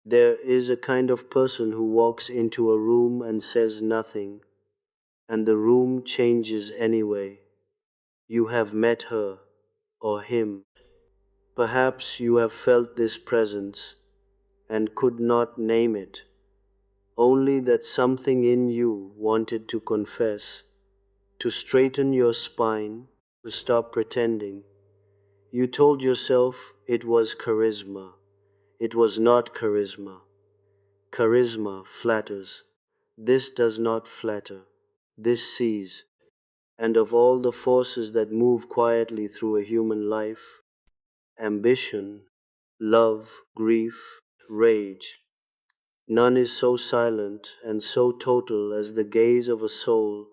There is a kind of person who walks into a room and says nothing, and the room changes anyway. You have met her, or him. Perhaps you have felt this presence and could not name it, only that something in you wanted to confess, to straighten your spine, to stop pretending. You told yourself it was charisma. It was not charisma. Charisma flatters. This does not flatter. This sees. And of all the forces that move quietly through a human life, ambition, love, grief, rage, none is so silent and so total as the gaze of a soul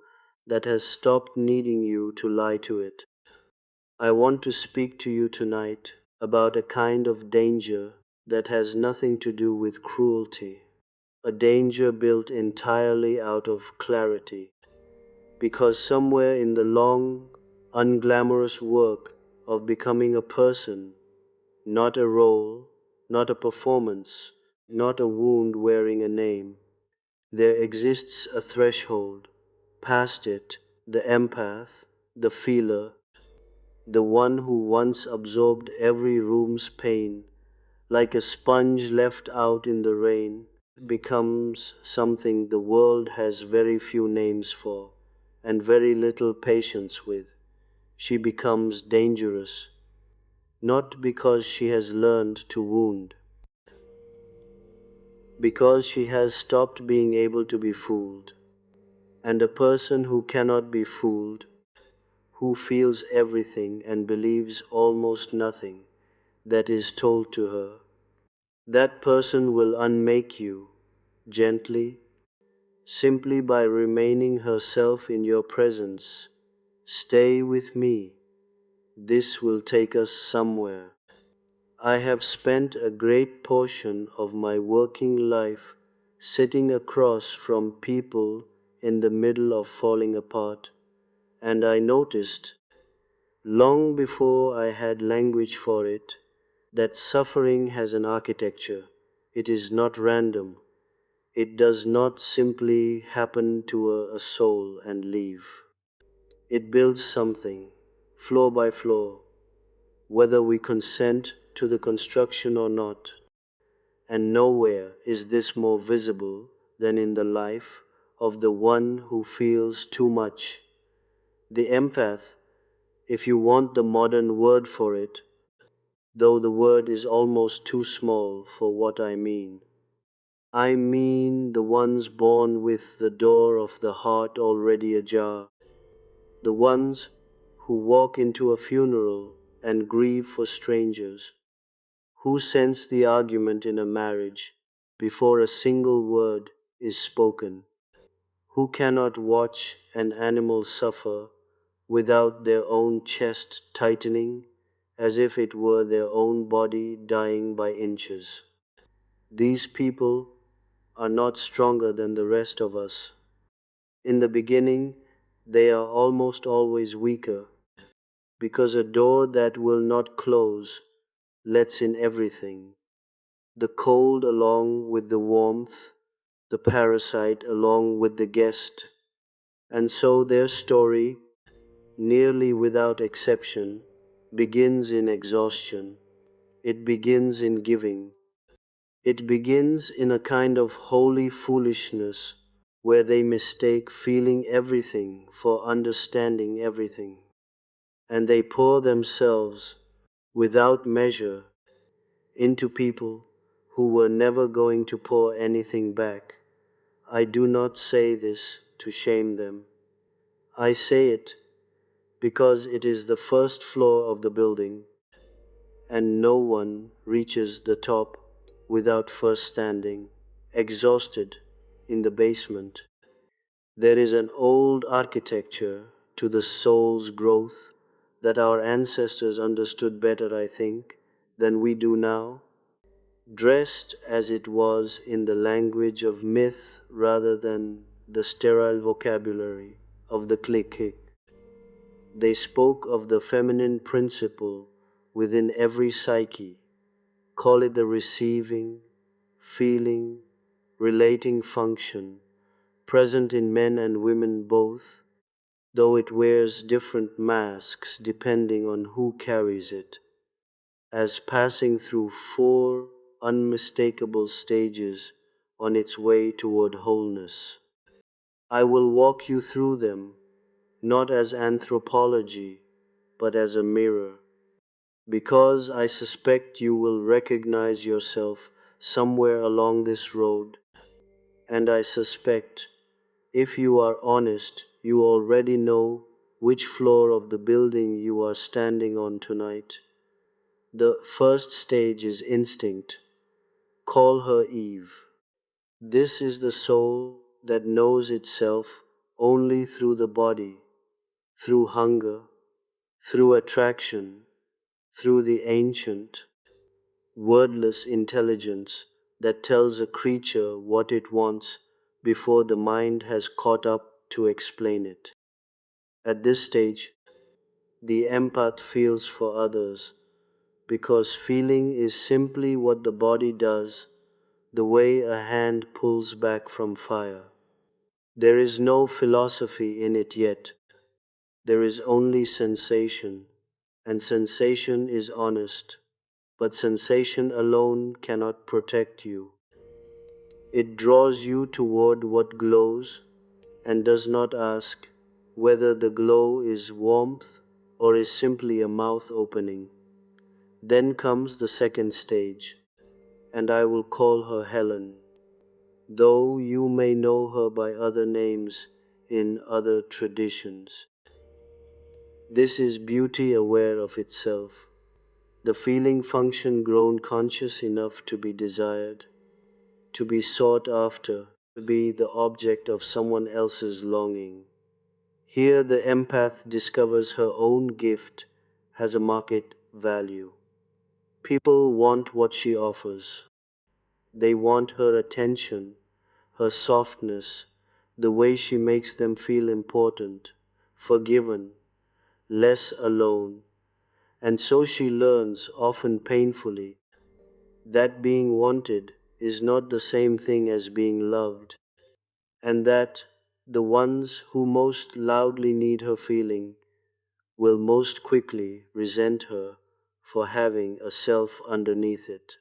that has stopped needing you to lie to it. I want to speak to you tonight about a kind of danger that has nothing to do with cruelty, a danger built entirely out of clarity, because somewhere in the long, unglamorous work of becoming a person, not a role, not a performance, not a wound wearing a name, there exists a threshold. Past it, the empath, the feeler, the one who once absorbed every room's pain, like a sponge left out in the rain, becomes something the world has very few names for and very little patience with. She becomes dangerous, not because she has learned to wound, because she has stopped being able to be fooled. And a person who cannot be fooled, who feels everything and believes almost nothing that is told to her, that person will unmake you gently, simply by remaining herself in your presence. Stay with me. This will take us somewhere. I have spent a great portion of my working life sitting across from people in the middle of falling apart, and I noticed, long before I had language for it, that suffering has an architecture. It is not random. It does not simply happen to a soul and leave. It builds something, floor by floor, whether we consent to the construction or not. And nowhere is this more visible than in the life of the one who feels too much. The empath, if you want the modern word for it, though the word is almost too small for what I mean. I mean the ones born with the door of the heart already ajar, the ones who walk into a funeral and grieve for strangers, who sense the argument in a marriage before a single word is spoken, who cannot watch an animal suffer without their own chest tightening as if it were their own body dying by inches. These people are not stronger than the rest of us. In the beginning, they are almost always weaker, because a door that will not close lets in everything, the cold along with the warmth, the parasite along with the guest, and so their story, nearly without exception, begins in exhaustion. It begins in giving. It begins in a kind of holy foolishness where they mistake feeling everything for understanding everything, and they pour themselves without measure into people who were never going to pour anything back. I do not say this to shame them. I say it because it is the first floor of the building, and no one reaches the top without first standing, exhausted, in the basement. There is an old architecture to the soul's growth that our ancestors understood better, I think, than we do now, dressed as it was in the language of myth rather than the sterile vocabulary of the clique. They spoke of the feminine principle within every psyche, call it the receiving, feeling, relating function, present in men and women both, though it wears different masks depending on who carries it, as passing through four unmistakable stages on its way toward wholeness. I will walk you through them, not as anthropology, but as a mirror, because I suspect you will recognize yourself somewhere along this road, and I suspect, if you are honest, you already know which floor of the building you are standing on tonight. The first stage is instinct. Call her Eve. This is the soul that knows itself only through the body, through hunger, through attraction, through the ancient, wordless intelligence that tells a creature what it wants before the mind has caught up to explain it. At this stage, the empath feels for others because feeling is simply what the body does, the way a hand pulls back from fire. There is no philosophy in it yet. There is only sensation, and sensation is honest, but sensation alone cannot protect you. It draws you toward what glows and does not ask whether the glow is warmth or is simply a mouth opening. Then comes the second stage, and I will call her Helen, though you may know her by other names in other traditions. This is beauty aware of itself, the feeling function grown conscious enough to be desired, to be sought after, to be the object of someone else's longing. Here the empath discovers her own gift has a market value. People want what she offers. They want her attention, her softness, the way she makes them feel important, forgiven, less alone. And so she learns, often painfully, that being wanted is not the same thing as being loved, and that the ones who most loudly need her feeling will most quickly resent her for having a self underneath it.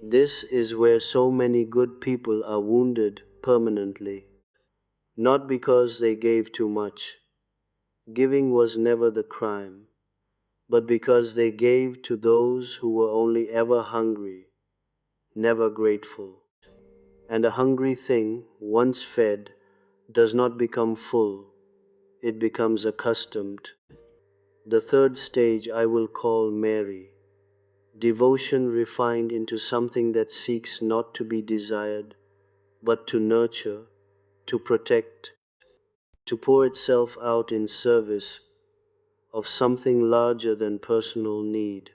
This is where so many good people are wounded permanently, not because they gave too much. Giving was never the crime, but because they gave to those who were only ever hungry, never grateful. And a hungry thing, once fed, does not become full, it becomes accustomed. The third stage I will call Mary, devotion refined into something that seeks not to be desired, but to nurture, to protect, to pour itself out in service of something larger than personal need.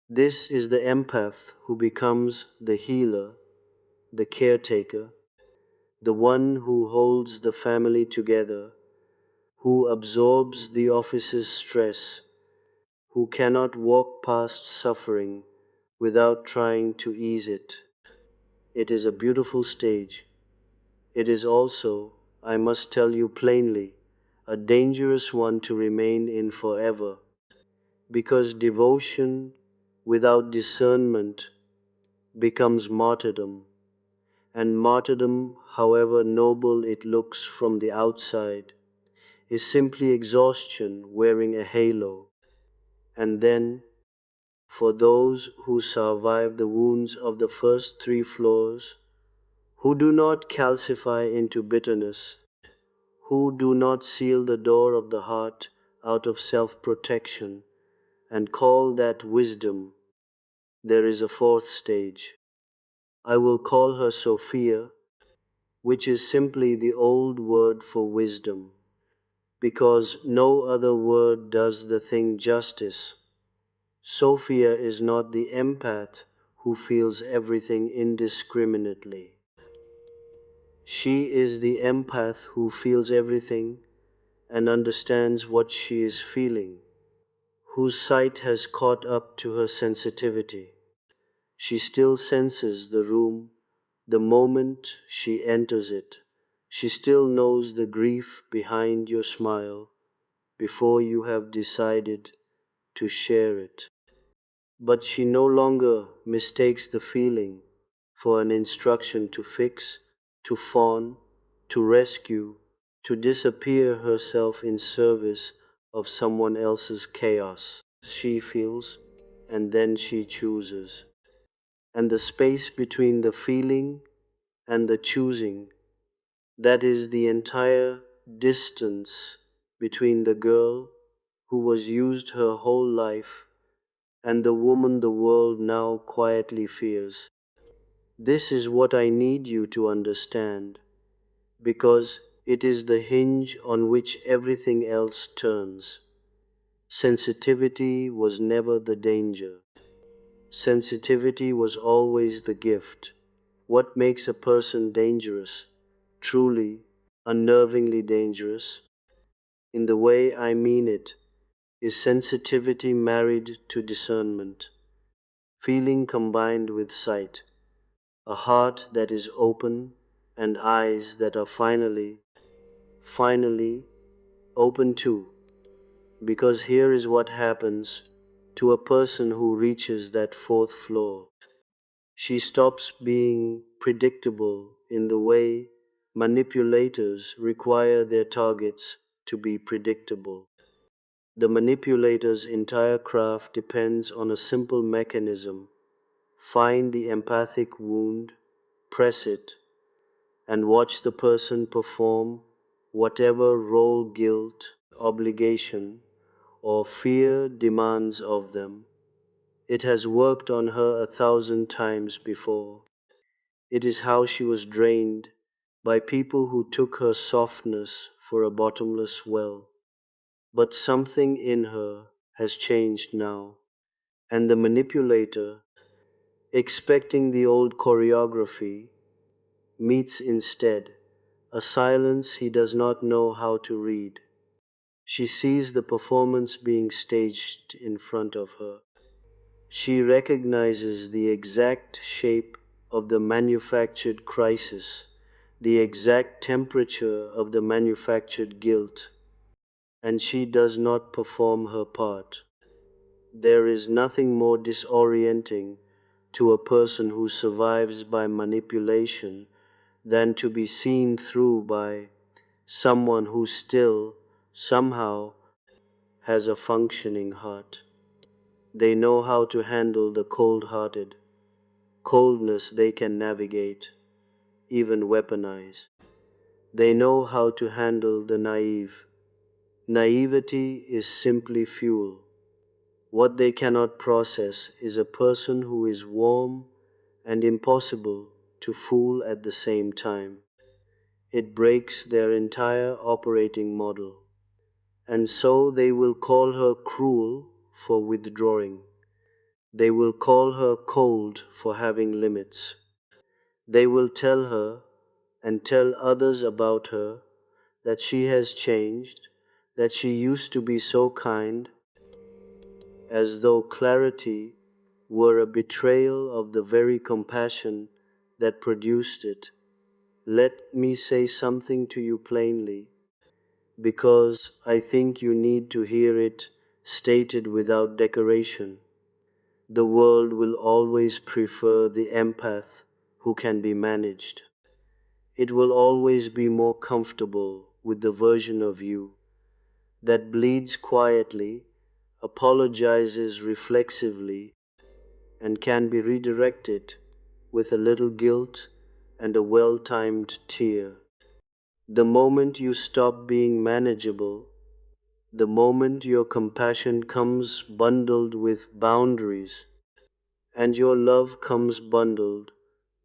This is the empath who becomes the healer, the caretaker, the one who holds the family together, who absorbs the office's stress, who cannot walk past suffering without trying to ease it. It is a beautiful stage. It is also, I must tell you plainly, a dangerous one to remain in forever, because devotion without discernment becomes martyrdom, and martyrdom, however noble it looks from the outside, is simply exhaustion wearing a halo. And then, for those who survive the wounds of the first three floors, who do not calcify into bitterness, who do not seal the door of the heart out of self-protection and call that wisdom, there is a fourth stage. I will call her Sophia, which is simply the old word for wisdom, because no other word does the thing justice. Sophia is not the empath who feels everything indiscriminately. She is the empath who feels everything and understands what she is feeling, whose sight has caught up to her sensitivity. She still senses the room the moment she enters it. She still knows the grief behind your smile before you have decided to share it. But she no longer mistakes the feeling for an instruction to fix, to fawn, to rescue, to disappear herself in service of someone else's chaos. She feels, and then she chooses. And the space between the feeling and the choosing, that is the entire distance between the girl who was used her whole life and the woman the world now quietly fears. This is what I need you to understand, because it is the hinge on which everything else turns. Sensitivity was never the danger. Sensitivity was always the gift. What makes a person dangerous, truly, unnervingly dangerous, in the way I mean it, is sensitivity married to discernment, feeling combined with sight, a heart that is open, and eyes that are finally open too. Because here is what happens to a person who reaches that fourth floor. She stops being predictable in the way manipulators require their targets to be predictable. The manipulator's entire craft depends on a simple mechanism: find the empathic wound, press it, and watch the person perform whatever role guilt, obligation, or fear demands of them. It has worked on her 1,000 times before. It is how she was drained by people who took her softness for a bottomless well. But something in her has changed now, and the manipulator, expecting the old choreography, meets instead a silence he does not know how to read. She sees the performance being staged in front of her. She recognizes the exact shape of the manufactured crisis, the exact temperature of the manufactured guilt, and she does not perform her part. There is nothing more disorienting to a person who survives by manipulation than to be seen through by someone who still, somehow, has a functioning heart. They know how to handle the cold-hearted. Coldness they can navigate, even weaponize. They know how to handle the naive. Naivety is simply fuel. What they cannot process is a person who is warm and impossible to fool at the same time. It breaks their entire operating model. And so they will call her cruel for withdrawing. They will call her cold for having limits. They will tell her and tell others about her that she has changed, that she used to be so kind, as though clarity were a betrayal of the very compassion that produced it. Let me say something to you plainly, because I think you need to hear it stated without decoration. The world will always prefer the empath who can be managed. It will always be more comfortable with the version of you that bleeds quietly, apologizes reflexively, and can be redirected with a little guilt and a well-timed tear. The moment you stop being manageable, the moment your compassion comes bundled with boundaries, and your love comes bundled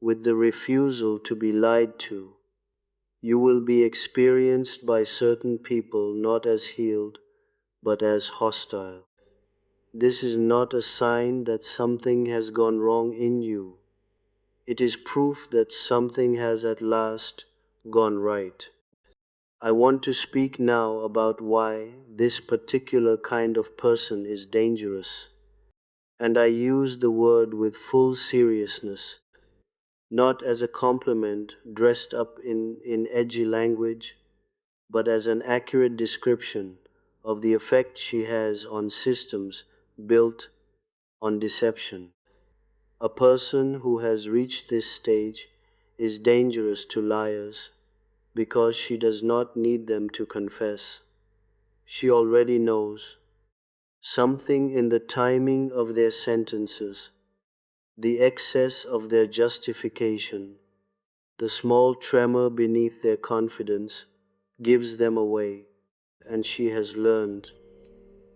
with the refusal to be lied to, you will be experienced by certain people not as healed, but as hostile. This is not a sign that something has gone wrong in you. It is proof that something has at last gone right. I want to speak now about why this particular kind of person is dangerous, And I use the word with full seriousness, not as a compliment dressed up in edgy language, but as an accurate description of the effect she has on systems built on deception. A person who has reached this stage is dangerous to liars because she does not need them to confess. She already knows something in the timing of their sentences, the excess of their justification, the small tremor beneath their confidence gives them away, and she has learned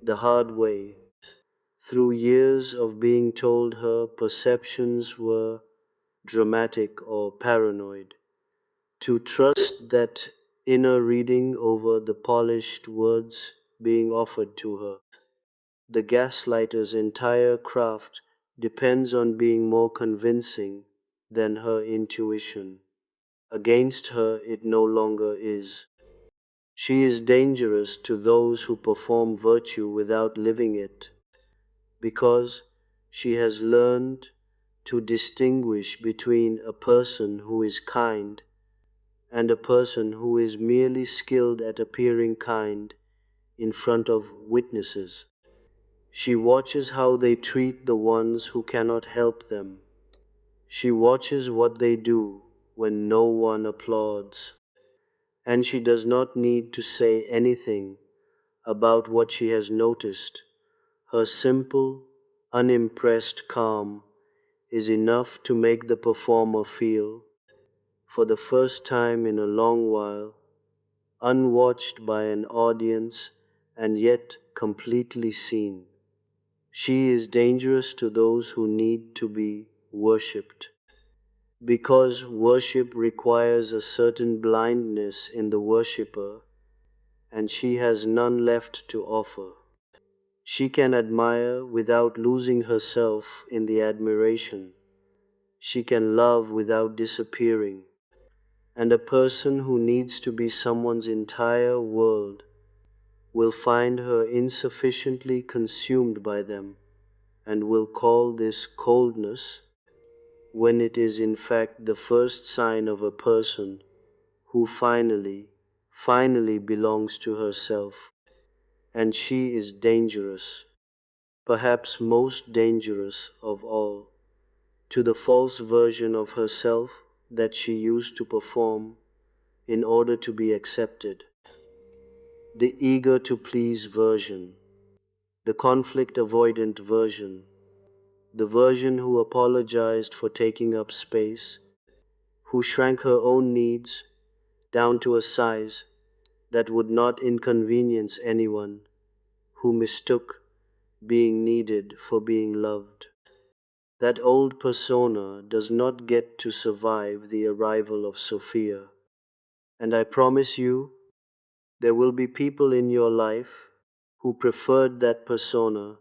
the hard way, through years of being told her perceptions were dramatic or paranoid, to trust that inner reading over the polished words being offered to her. The gaslighter's entire craft depends on being more convincing than her intuition. Against her it no longer is. She is dangerous to those who perform virtue without living it, because she has learned to distinguish between a person who is kind and a person who is merely skilled at appearing kind in front of witnesses. She watches how they treat the ones who cannot help them. She watches what they do when no one applauds. And she does not need to say anything about what she has noticed. Her simple, unimpressed calm is enough to make the performer feel, for the first time in a long while, unwatched by an audience and yet completely seen. She is dangerous to those who need to be worshipped, because worship requires a certain blindness in the worshipper, and she has none left to offer. She can admire without losing herself in the admiration. She can love without disappearing. And a person who needs to be someone's entire world will find her insufficiently consumed by them, and will call this coldness, when it is in fact the first sign of a person who finally belongs to herself. And she is dangerous, perhaps most dangerous of all, to the false version of herself that she used to perform in order to be accepted. The eager to please version, the conflict avoidant version, the version who apologized for taking up space, who shrank her own needs down to a size that would not inconvenience anyone, who mistook being needed for being loved. That old persona does not get to survive the arrival of Sophia, and I promise you there will be people in your life who preferred that persona,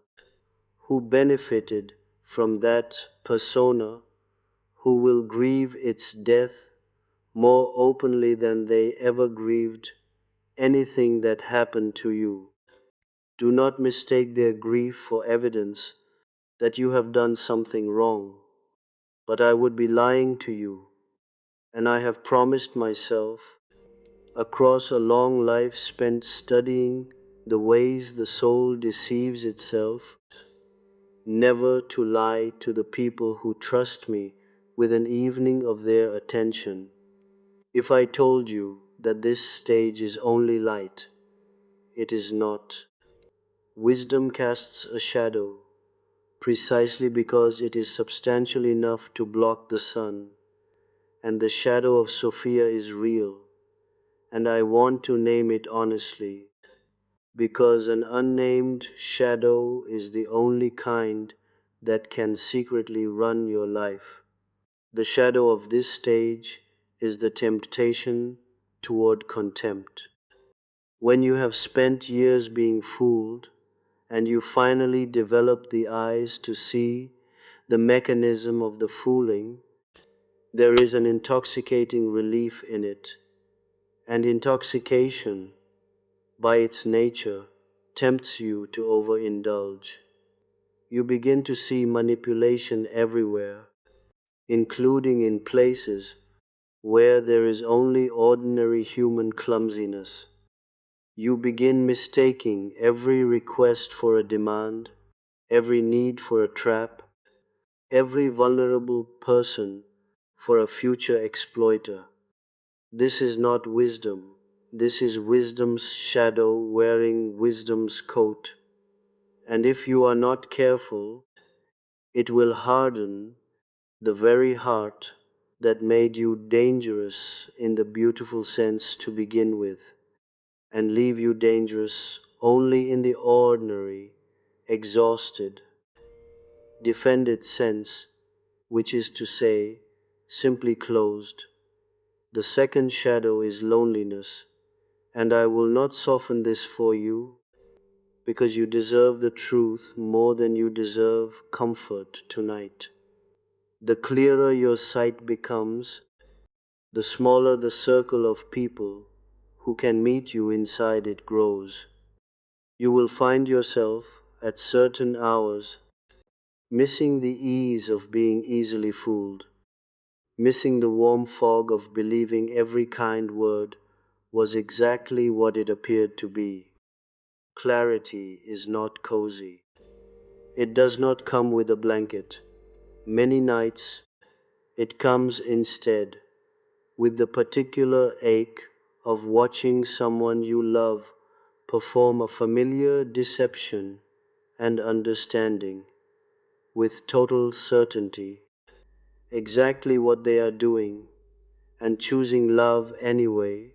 who benefited from that persona, who will grieve its death more openly than they ever grieved anything that happened to you. Do not mistake their grief for evidence that you have done something wrong, but I would be lying to you, and I have promised myself, across a long life spent studying the ways the soul deceives itself, never to lie to the people who trust me with an evening of their attention. If I told you that this stage is only light, it is not. Wisdom casts a shadow, precisely because it is substantial enough to block the sun, and the shadow of Sophia is real, and I want to name it honestly, because an unnamed shadow is the only kind that can secretly run your life. The shadow of this stage is the temptation toward contempt. When you have spent years being fooled, and you finally develop the eyes to see the mechanism of the fooling, there is an intoxicating relief in it, and intoxication, by its nature, tempts you to overindulge. You begin to see manipulation everywhere, including in places where there is only ordinary human clumsiness. You begin mistaking every request for a demand, every need for a trap, every vulnerable person for a future exploiter. This is not wisdom. This is wisdom's shadow wearing wisdom's coat. And if you are not careful, it will harden the very heart that made you dangerous in the beautiful sense to begin with, and leave you dangerous only in the ordinary, exhausted, defended sense, which is to say, simply closed. The second shadow is loneliness, and I will not soften this for you, because you deserve the truth more than you deserve comfort tonight. The clearer your sight becomes, the smaller the circle of people who can meet you inside it grows. You will find yourself, at certain hours, missing the ease of being easily fooled, missing the warm fog of believing every kind word was exactly what it appeared to be. Clarity is not cozy. It does not come with a blanket. Many nights it comes instead with the particular ache of watching someone you love perform a familiar deception and understanding with total certainty exactly what they are doing, and choosing love anyway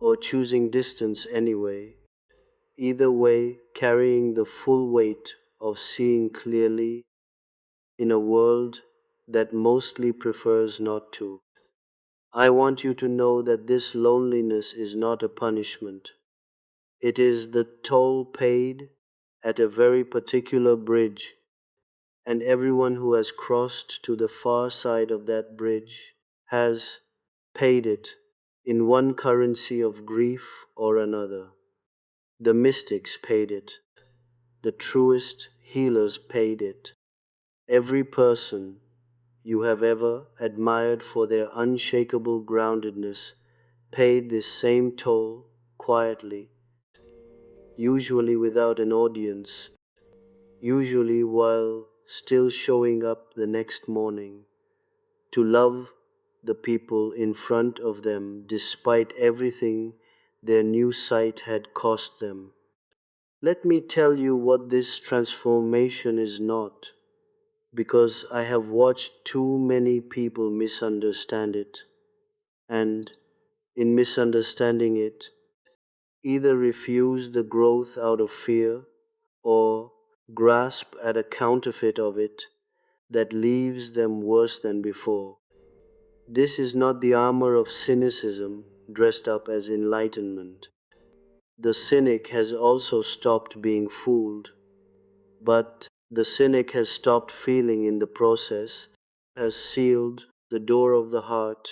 or choosing distance anyway, either way carrying the full weight of seeing clearly in a world that mostly prefers not to. I want you to know that this loneliness is not a punishment. It is the toll paid at a very particular bridge, and everyone who has crossed to the far side of that bridge has paid it in one currency of grief or another. The mystics paid it. The truest healers paid it. Every person you have ever admired for their unshakable groundedness paid this same toll quietly, usually without an audience, usually while still showing up the next morning to love the people in front of them despite everything their new sight had cost them. Let me tell you what this transformation is not, because I have watched too many people misunderstand it, and in misunderstanding it, either refuse the growth out of fear or grasp at a counterfeit of it that leaves them worse than before. This is not the armor of cynicism dressed up as enlightenment. The cynic has also stopped being fooled, but the cynic has stopped feeling in the process, has sealed the door of the heart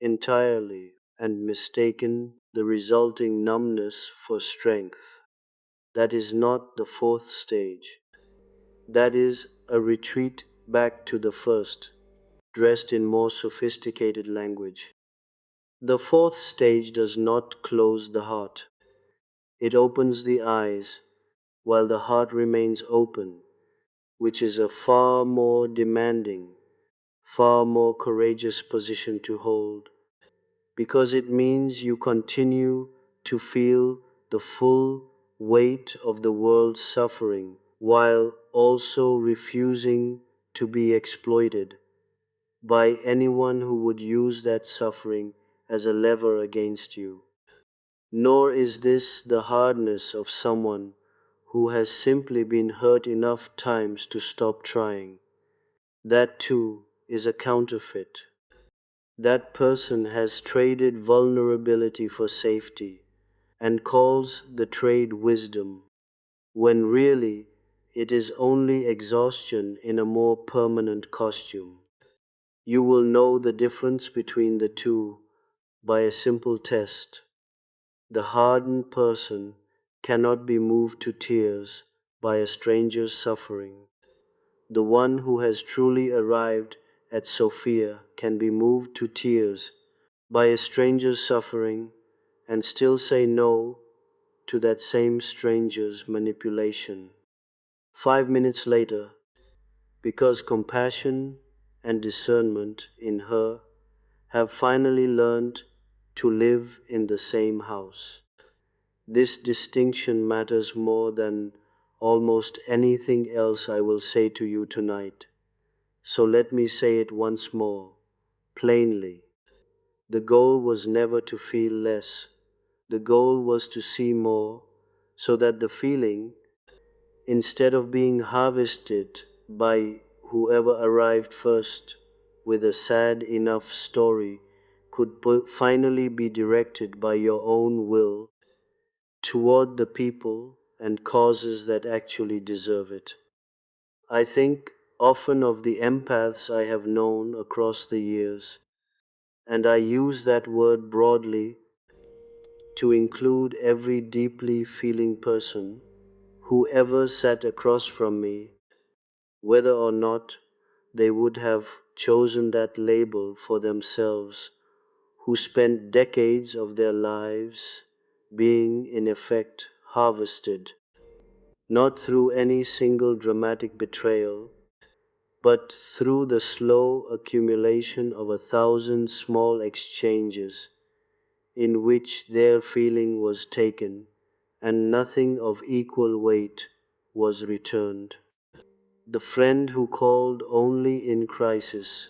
entirely, and mistaken the resulting numbness for strength. That is not the fourth stage. That is a retreat back to the first, dressed in more sophisticated language. The fourth stage does not close the heart. It opens the eyes while the heart remains open, which is a far more demanding, far more courageous position to hold, because it means you continue to feel the full weight of the world's suffering while also refusing to be exploited by anyone who would use that suffering as a lever against you. Nor is this the hardness of someone who has simply been hurt enough times to stop trying. That too is a counterfeit. That person has traded vulnerability for safety and calls the trade wisdom, when really it is only exhaustion in a more permanent costume. You will know the difference between the two by a simple test. The hardened person cannot be moved to tears by a stranger's suffering. The one who has truly arrived at Sophia can be moved to tears by a stranger's suffering and still say no to that same stranger's manipulation. 5 minutes later, because compassion and discernment in her have finally learned to live in the same house. This distinction matters more than almost anything else I will say to you tonight. So let me say it once more, plainly. The goal was never to feel less. The goal was to see more, so that the feeling, instead of being harvested by whoever arrived first with a sad enough story, could finally be directed by your own will toward the people and causes that actually deserve it. I think often of the empaths I have known across the years, and I use that word broadly to include every deeply feeling person who ever sat across from me, whether or not they would have chosen that label for themselves, who spent decades of their lives being, in effect, harvested, not through any single dramatic betrayal, but through the slow accumulation of 1,000 small exchanges in which their feeling was taken and nothing of equal weight was returned. The friend who called only in crisis,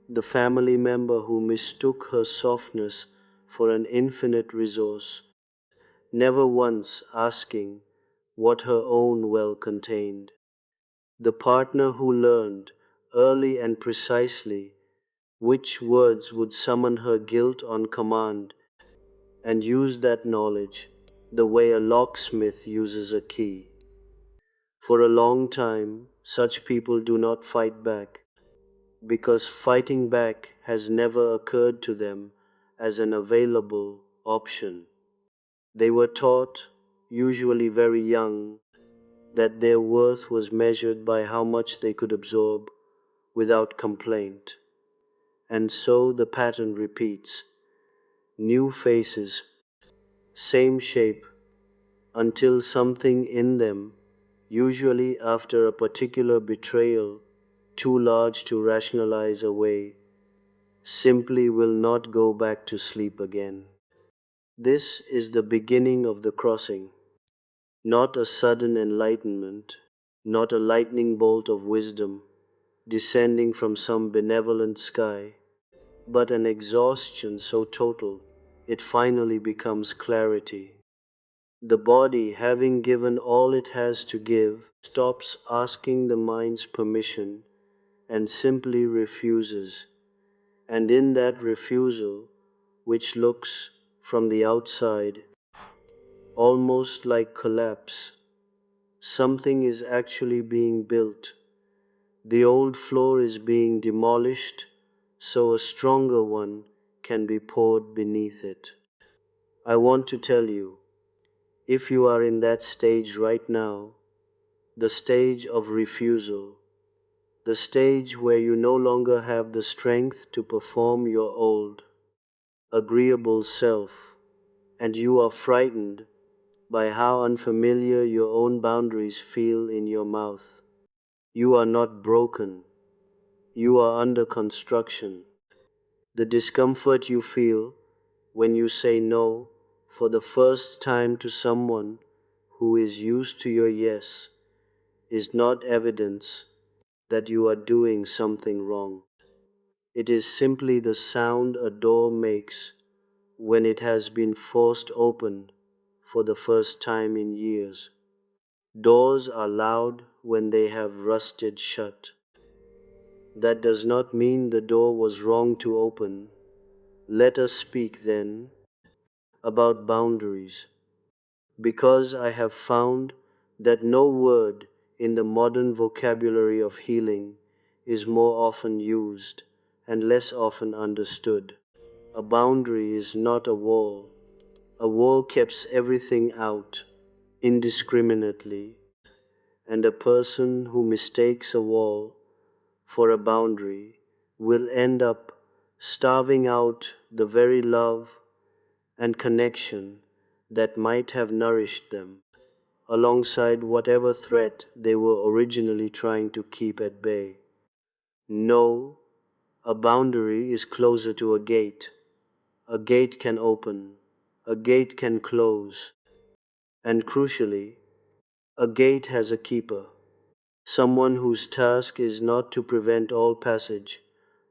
the family member who mistook her softness for an infinite resource, never once asking what her own well contained. The partner who learned, early and precisely, which words would summon her guilt on command, and used that knowledge the way a locksmith uses a key. For a long time, such people do not fight back, because fighting back has never occurred to them as an available option. They were taught, usually very young, that their worth was measured by how much they could absorb without complaint. And so the pattern repeats. New faces, same shape, until something in them, usually after a particular betrayal, too large to rationalize away, simply will not go back to sleep again. This is the beginning of the crossing, not a sudden enlightenment, not a lightning bolt of wisdom descending from some benevolent sky, but an exhaustion so total it finally becomes clarity. The body, having given all it has to give, stops asking the mind's permission and simply refuses. And in that refusal, which looks from the outside almost like collapse, something is actually being built. The old floor is being demolished so a stronger one can be poured beneath it. I want to tell you, if you are in that stage right now, the stage of refusal, the stage where you no longer have the strength to perform your old, agreeable self, and you are frightened by how unfamiliar your own boundaries feel in your mouth. You are not broken, you are under construction. The discomfort you feel when you say no for the first time to someone who is used to your yes is not evidence that you are doing something wrong. It is simply the sound a door makes when it has been forced open for the first time in years. Doors are loud when they have rusted shut. That does not mean the door was wrong to open. Let us speak, then, about boundaries, because I have found that no word in the modern vocabulary of healing is more often used and less often understood. A boundary is not a wall. A wall keeps everything out indiscriminately. and a person who mistakes a wall for a boundary will end up starving out the very love and connection that might have nourished them, alongside whatever threat they were originally trying to keep at bay. No, a boundary is closer to a gate. A gate can open, a gate can close, and crucially, a gate has a keeper, someone whose task is not to prevent all passage,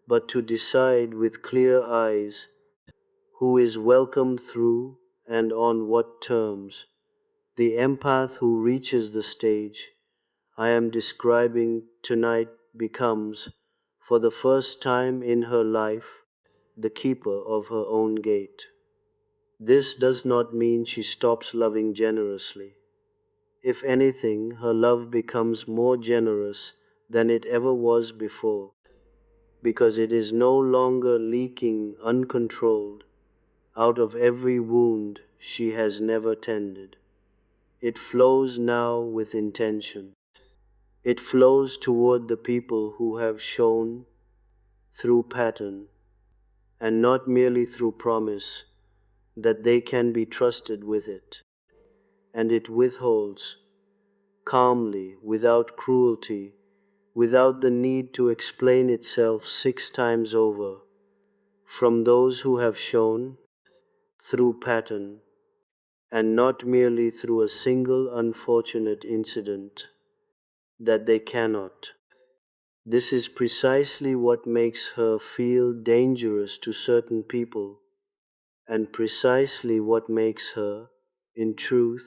but to decide with clear eyes who is welcomed through and on what terms. The empath who reaches the stage I am describing tonight becomes, for the first time in her life, the keeper of her own gate. This does not mean she stops loving generously. If anything, her love becomes more generous than it ever was before, because it is no longer leaking uncontrolled out of every wound she has never tended. It flows now with intention. It flows toward the people who have shown through pattern and not merely through promise that they can be trusted with it. And it withholds calmly, without cruelty, without the need to explain itself 6 times over, from those who have shown through pattern and not merely through a single unfortunate incident that they cannot. This is precisely what makes her feel dangerous to certain people, and precisely what makes her, in truth,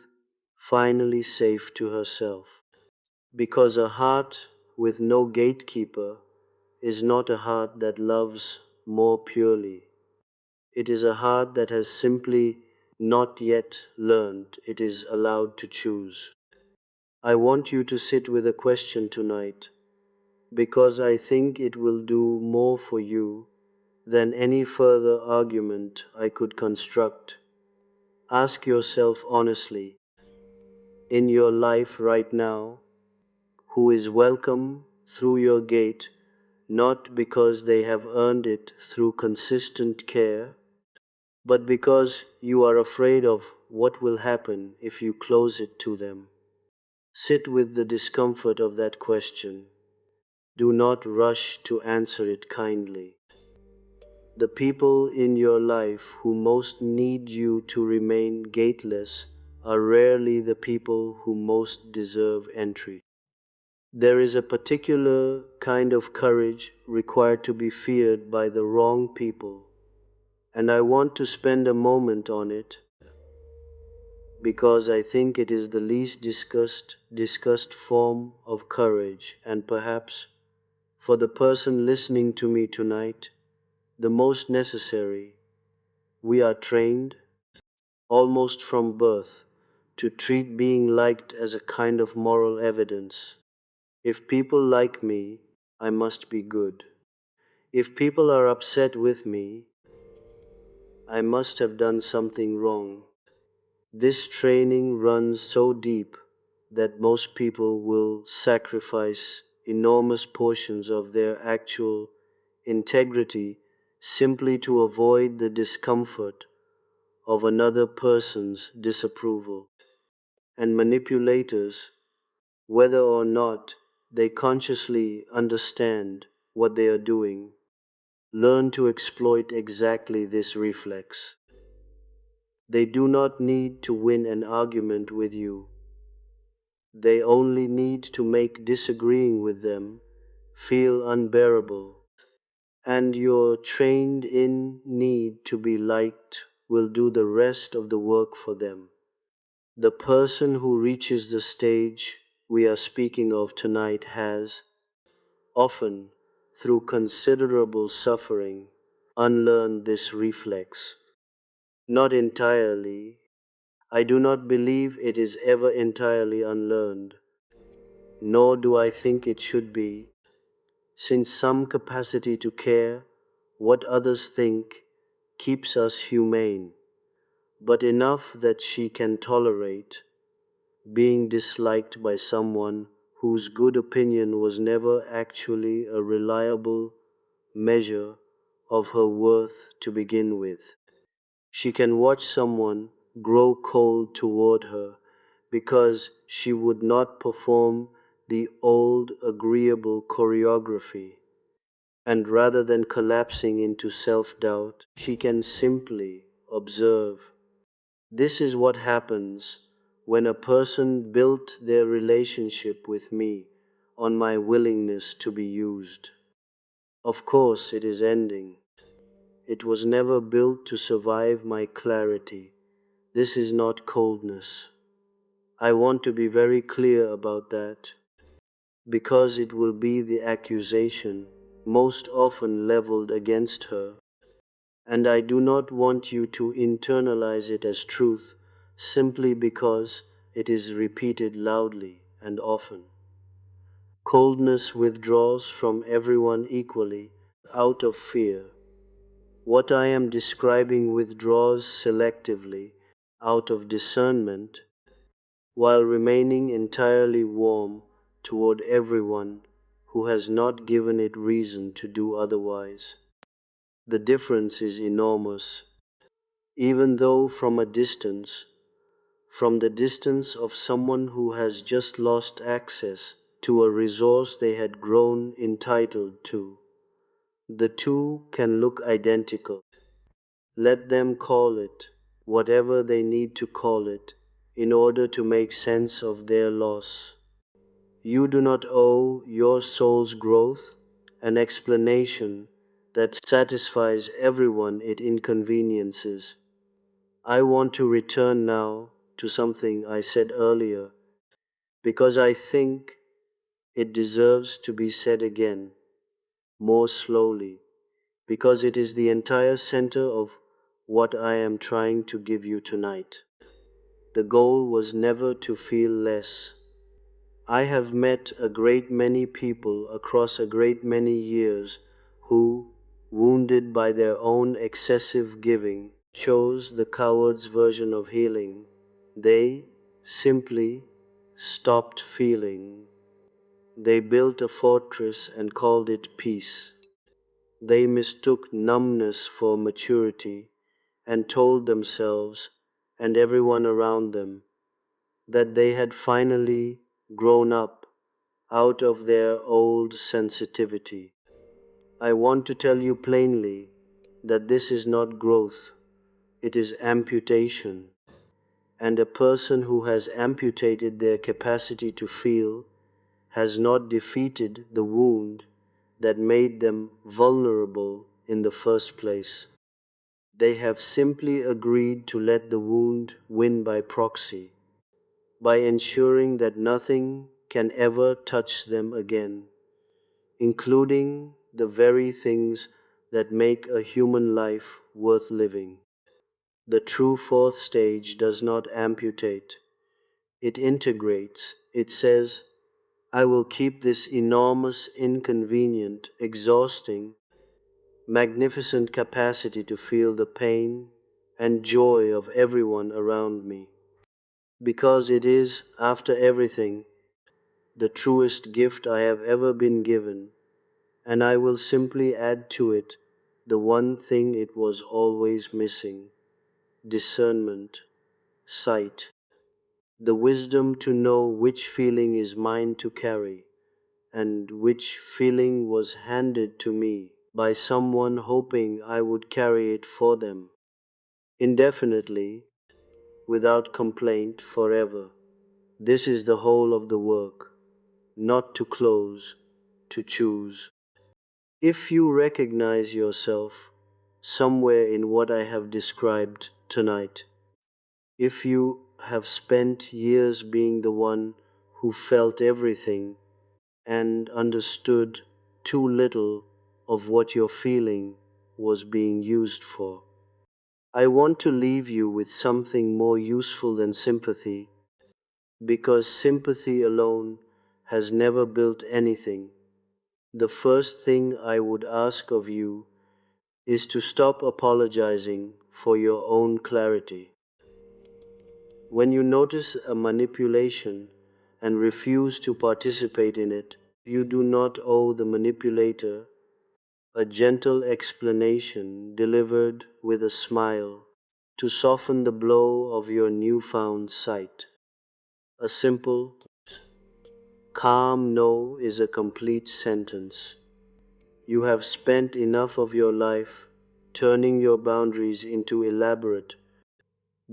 finally safe to herself. Because a heart with no gatekeeper is not a heart that loves more purely. It is a heart that has simply not yet learned it is allowed to choose. I want you to sit with a question tonight, because I think it will do more for you than any further argument I could construct. Ask yourself honestly, in your life right now, who is welcome through your gate not because they have earned it through consistent care, but because you are afraid of what will happen if you close it to them. Sit with the discomfort of that question. Do not rush to answer it kindly. The people in your life who most need you to remain gateless are rarely the people who most deserve entry. There is a particular kind of courage required to be feared by the wrong people, and I want to spend a moment on it because I think it is the least discussed form of courage, and perhaps, for the person listening to me tonight, the most necessary. We are trained, almost from birth, to treat being liked as a kind of moral evidence. If people like me, I must be good. If people are upset with me, I must have done something wrong. This training runs so deep that most people will sacrifice enormous portions of their actual integrity simply to avoid the discomfort of another person's disapproval. And manipulators, whether or not they consciously understand what they are doing, learn to exploit exactly this reflex. They do not need to win an argument with you. They only need to make disagreeing with them feel unbearable, and your trained in need to be liked will do the rest of the work for them. The person who reaches the stage we are speaking of tonight has, often through considerable suffering, unlearned this reflex. Not entirely. I do not believe it is ever entirely unlearned, nor do I think it should be, since some capacity to care what others think keeps us humane, but enough that she can tolerate being disliked by someone whose good opinion was never actually a reliable measure of her worth to begin with. She can watch someone grow cold toward her because she would not perform the old agreeable choreography, and rather than collapsing into self-doubt, she can simply observe. This is what happens when a person built their relationship with me on my willingness to be used. Of course, it is ending. It was never built to survive my clarity. This is not coldness. I want to be very clear about that, because it will be the accusation most often leveled against her, and I do not want you to internalize it as truth simply because it is repeated loudly and often. Coldness withdraws from everyone equally out of fear. What I am describing withdraws selectively out of discernment while remaining entirely warm toward everyone who has not given it reason to do otherwise. The difference is enormous, even though from a distance, from the distance of someone who has just lost access to a resource they had grown entitled to. The two can look identical. Let them call it whatever they need to call it in order to make sense of their loss. You do not owe your soul's growth an explanation that satisfies everyone it inconveniences. I want to return now to something I said earlier because I think it deserves to be said again, more slowly, because it is the entire center of what I am trying to give you tonight. The goal was never to feel less. I have met a great many people across a great many years who, wounded by their own excessive giving, chose the coward's version of healing. They simply stopped feeling. They built a fortress and called it peace. They mistook numbness for maturity and told themselves and everyone around them that they had finally grown up out of their old sensitivity. I want to tell you plainly that this is not growth, it is amputation, and a person who has amputated their capacity to feel has not defeated the wound that made them vulnerable in the first place. They have simply agreed to let the wound win by proxy, by ensuring that nothing can ever touch them again, including the very things that make a human life worth living. The true fourth stage does not amputate, it integrates. It says, I will keep this enormous, inconvenient, exhausting, magnificent capacity to feel the pain and joy of everyone around me, because it is, after everything, the truest gift I have ever been given, and I will simply add to it the one thing it was always missing: discernment, sight, the wisdom to know which feeling is mine to carry, and which feeling was handed to me by someone hoping I would carry it for them, indefinitely, without complaint, forever. This is the whole of the work, not to close, to choose. If you recognize yourself somewhere in what I have described tonight, if you have spent years being the one who felt everything and understood too little of what your feeling was being used for, I want to leave you with something more useful than sympathy, because sympathy alone has never built anything. The first thing I would ask of you is to stop apologizing for your own clarity. When you notice a manipulation and refuse to participate in it, you do not owe the manipulator a gentle explanation delivered with a smile to soften the blow of your newfound sight. A simple, calm no is a complete sentence. You have spent enough of your life turning your boundaries into elaborate,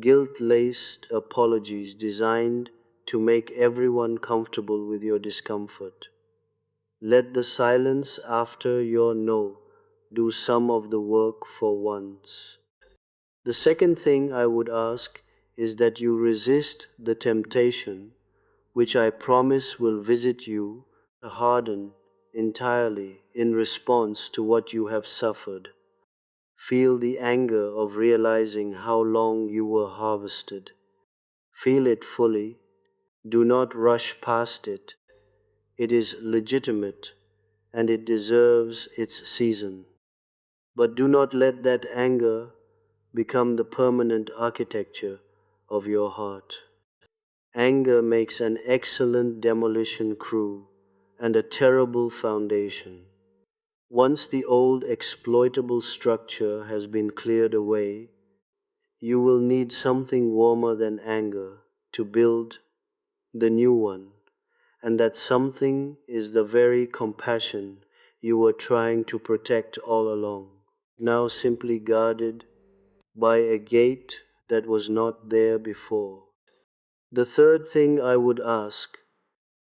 guilt-laced apologies designed to make everyone comfortable with your discomfort. Let the silence after your no do some of the work for once. The second thing I would ask is that you resist the temptation, which I promise will visit you, to harden entirely in response to what you have suffered. Feel the anger of realizing how long you were harvested. Feel it fully. Do not rush past it. It is legitimate and it deserves its season. But do not let that anger become the permanent architecture of your heart. Anger makes an excellent demolition crew and a terrible foundation. Once the old exploitable structure has been cleared away, you will need something warmer than anger to build the new one, and that something is the very compassion you were trying to protect all along, now simply guarded by a gate that was not there before. The third thing I would ask,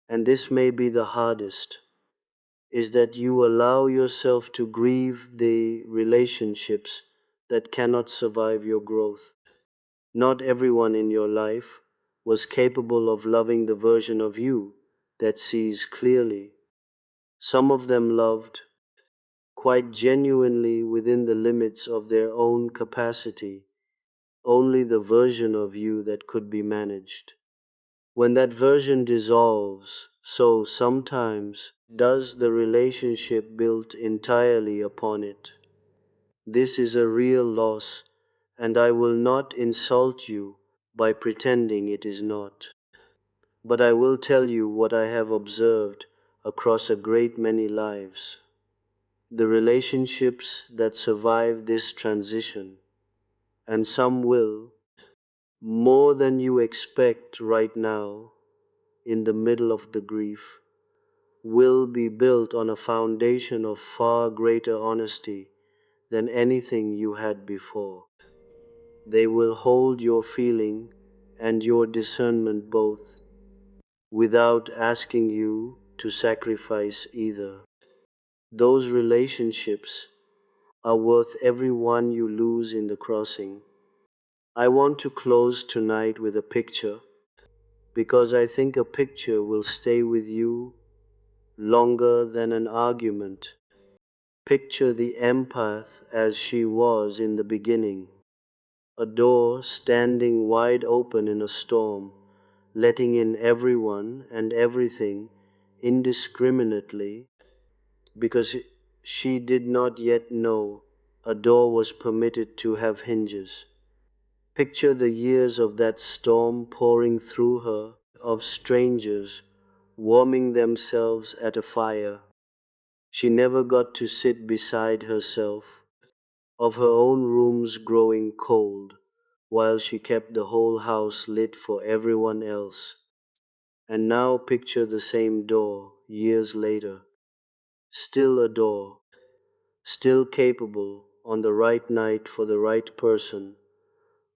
and this may be the hardest, is that you allow yourself to grieve the relationships that cannot survive your growth. Not everyone in your life was capable of loving the version of you that sees clearly. Some of them loved quite genuinely within the limits of their own capacity, only the version of you that could be managed. When that version dissolves, so sometimes does the relationship built entirely upon it. This is a real loss, and I will not insult you by pretending it is not. But I will tell you what I have observed across a great many lives. The relationships that survive this transition, and some will, more than you expect right now, in the middle of the grief, will be built on a foundation of far greater honesty than anything you had before. They will hold your feeling and your discernment both, without asking you to sacrifice either. Those relationships are worth every one you lose in the crossing. I want to close tonight with a picture, because I think a picture will stay with you longer than an argument. Picture the empath as she was in the beginning, a door standing wide open in a storm, letting in everyone and everything indiscriminately, because she did not yet know a door was permitted to have hinges. Picture the years of that storm pouring through her, of strangers warming themselves at a fire she never got to sit beside herself, of her own rooms growing cold while she kept the whole house lit for everyone else. And now picture the same door years later, still a door, still capable on the right night for the right person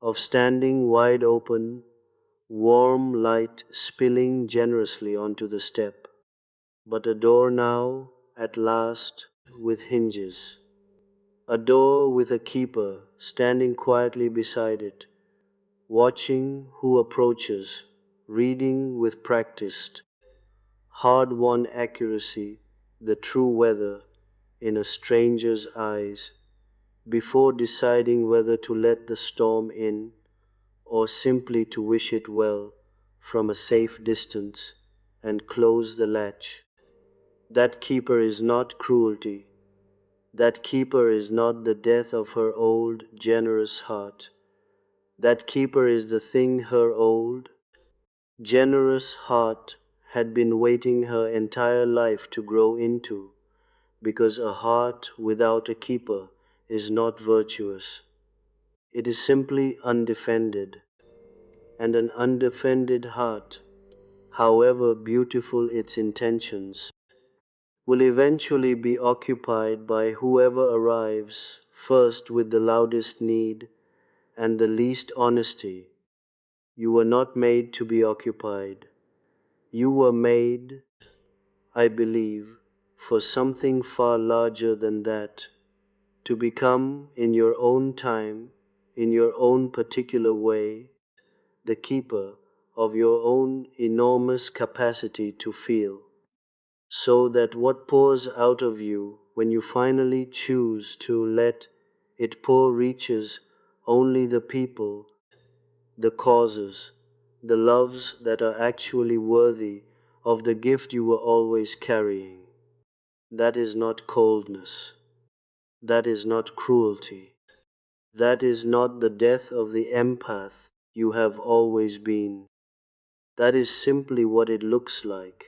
of standing wide open, warm light spilling generously onto the step, but a door now, at last, with hinges. A door with a keeper standing quietly beside it, watching who approaches, reading with practiced, hard-won accuracy the true weather in a stranger's eyes, before deciding whether to let the storm in or simply to wish it well from a safe distance and close the latch. That keeper is not cruelty. That keeper is not the death of her old, generous heart. That keeper is the thing her old, generous heart had been waiting her entire life to grow into, because a heart without a keeper is not virtuous. It is simply undefended, and an undefended heart, however beautiful its intentions, will eventually be occupied by whoever arrives first with the loudest need and the least honesty. You were not made to be occupied. You were made, I believe, for something far larger than that, to become, in your own time, in your own particular way, the keeper of your own enormous capacity to feel, so that what pours out of you when you finally choose to let it pour reaches only the people, the causes, the loves that are actually worthy of the gift you were always carrying. That is not coldness. That is not cruelty. That is not the death of the empath you have always been. That is simply what it looks like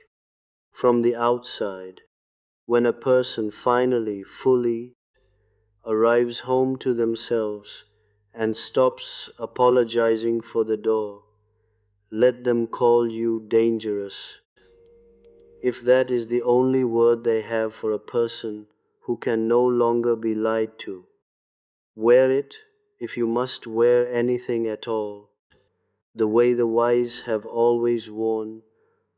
from the outside when a person finally, fully arrives home to themselves and stops apologizing for the door. Let them call you dangerous, if that is the only word they have for a person who can no longer be lied to. Wear it, if you must wear anything at all, the way the wise have always worn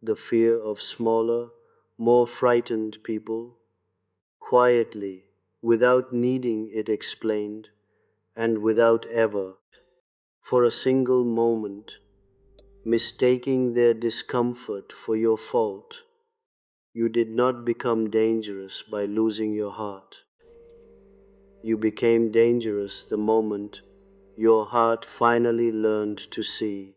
the fear of smaller, more frightened people, quietly, without needing it explained, and without ever, for a single moment, mistaking their discomfort for your fault. You did not become dangerous by losing your heart. You became dangerous the moment your heart finally learned to see.